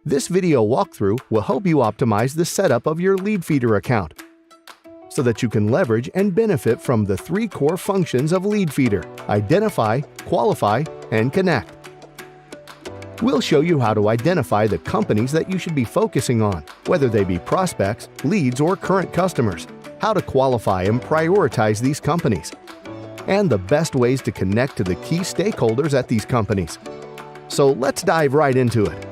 This video walkthrough will help you optimize the setup of your lead feeder account so that you can leverage and benefit from the 3 core functions of lead feeder: identify, qualify, and connect. We'll show you how to identify the companies that you should be focusing on, whether they be prospects, leads, or current customers, how to qualify and prioritize these companies, and the best ways to connect to the key stakeholders at these companies. So let's dive right into it.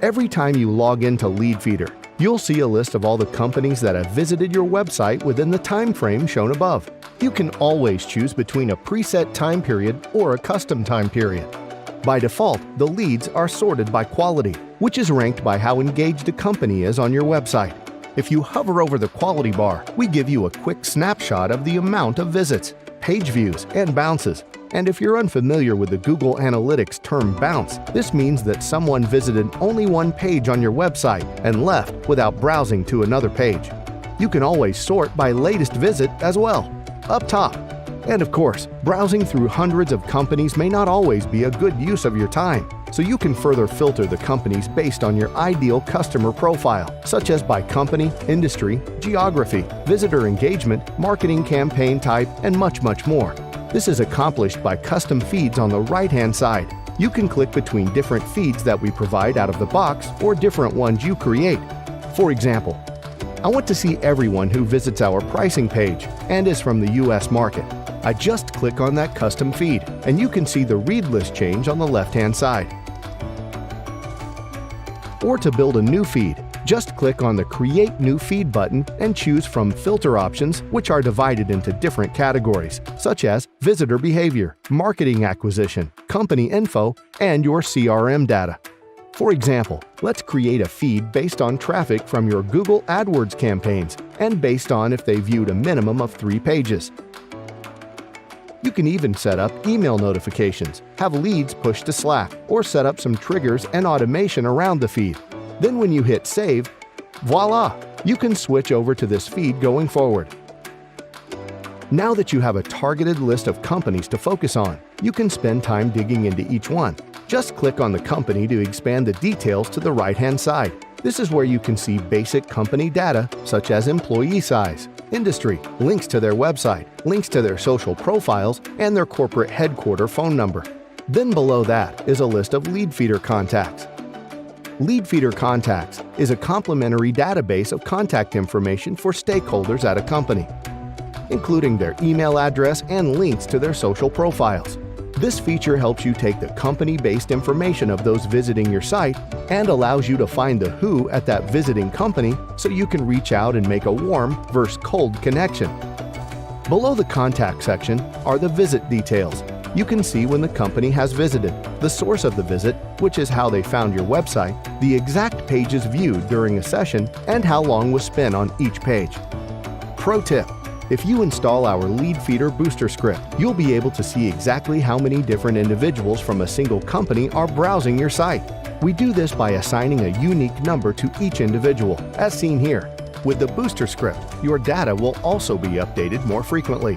Every time you log into Lead Feeder, you'll see a list of all the companies that have visited your website within the time frame shown above. You can always choose between a preset time period or a custom time period. By default, the leads are sorted by quality, which is ranked by how engaged a company is on your website. If you hover over the quality bar, we give you a quick snapshot of the amount of visits, page views, and bounces. And if you're unfamiliar with the Google Analytics term bounce, this means that someone visited only one page on your website and left without browsing to another page. You can always sort by latest visit as well, up top. And of course, browsing through hundreds of companies may not always be a good use of your time, so you can further filter the companies based on your ideal customer profile, such as by company, industry, geography, visitor engagement, marketing campaign type, and much more. This is accomplished by custom feeds on the right-hand side. You can click between different feeds that we provide out of the box or different ones you create. For example, I want to see everyone who visits our pricing page and is from the US market. I just click on that custom feed, and you can see the read list change on the left-hand side. Or to build a new feed, just click on the Create New Feed button and choose from filter options, which are divided into different categories, such as visitor behavior, marketing acquisition, company info, and your CRM data. For example, let's create a feed based on traffic from your Google AdWords campaigns and based on if they viewed a minimum of 3 pages. You can even set up email notifications, have leads pushed to Slack, or set up some triggers and automation around the feed. Then when you hit save, voila! You can switch over to this feed going forward. Now that you have a targeted list of companies to focus on, you can spend time digging into each one. Just click on the company to expand the details to the right-hand side. This is where you can see basic company data such as employee size, industry, links to their website, links to their social profiles, and their corporate headquarters phone number. Then below that is a list of lead feeder contacts. Lead feeder contacts is a complementary database of contact information for stakeholders at a company, including their email address and links to their social profiles. This feature helps you take the company-based information of those visiting your site and allows you to find the who at that visiting company so you can reach out and make a warm versus cold connection. Below the contact section are the visit details. You can see when the company has visited, the source of the visit, which is how they found your website, the exact pages viewed during a session, and how long was spent on each page. Pro tip: if you install our Lead Feeder Booster script, you'll be able to see exactly how many different individuals from a single company are browsing your site. We do this by assigning a unique number to each individual, as seen here. With the Booster script, your data will also be updated more frequently.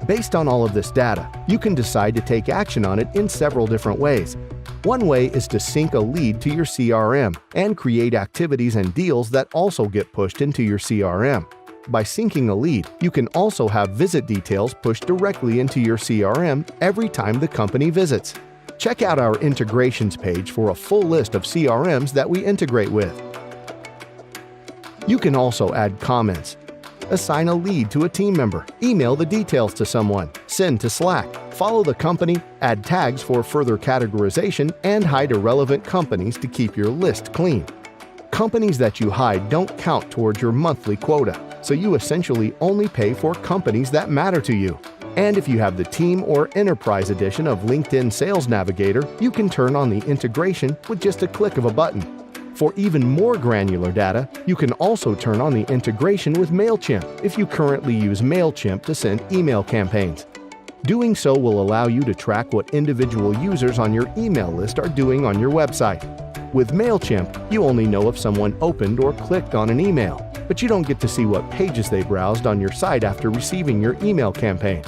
Based on all of this data, you can decide to take action on it in several different ways. One way is to sync a lead to your CRM and create activities and deals that also get pushed into your CRM. By syncing a lead, you can also have visit details pushed directly into your CRM every time the company visits. Check out our integrations page for a full list of CRMs that we integrate with. You can also add comments, assign a lead to a team member, email the details to someone, send to Slack, follow the company, add tags for further categorization, and hide irrelevant companies to keep your list clean. Companies that you hide don't count towards your monthly quota, so you essentially only pay for companies that matter to you. And if you have the Team or Enterprise edition of LinkedIn Sales Navigator, you can turn on the integration with just a click of a button. For even more granular data, you can also turn on the integration with MailChimp if you currently use MailChimp to send email campaigns. Doing so will allow you to track what individual users on your email list are doing on your website. With MailChimp, you only know if someone opened or clicked on an email, but you don't get to see what pages they browsed on your site after receiving your email campaign.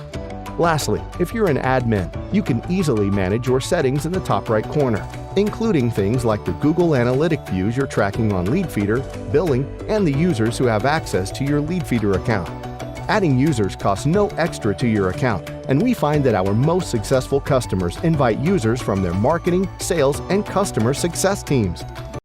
Lastly, if you're an admin, you can easily manage your settings in the top right corner, including things like the Google Analytic views you're tracking on Leadfeeder, billing, and the users who have access to your Leadfeeder account. Adding users costs no extra to your account, and we find that our most successful customers invite users from their marketing, sales, and customer success teams.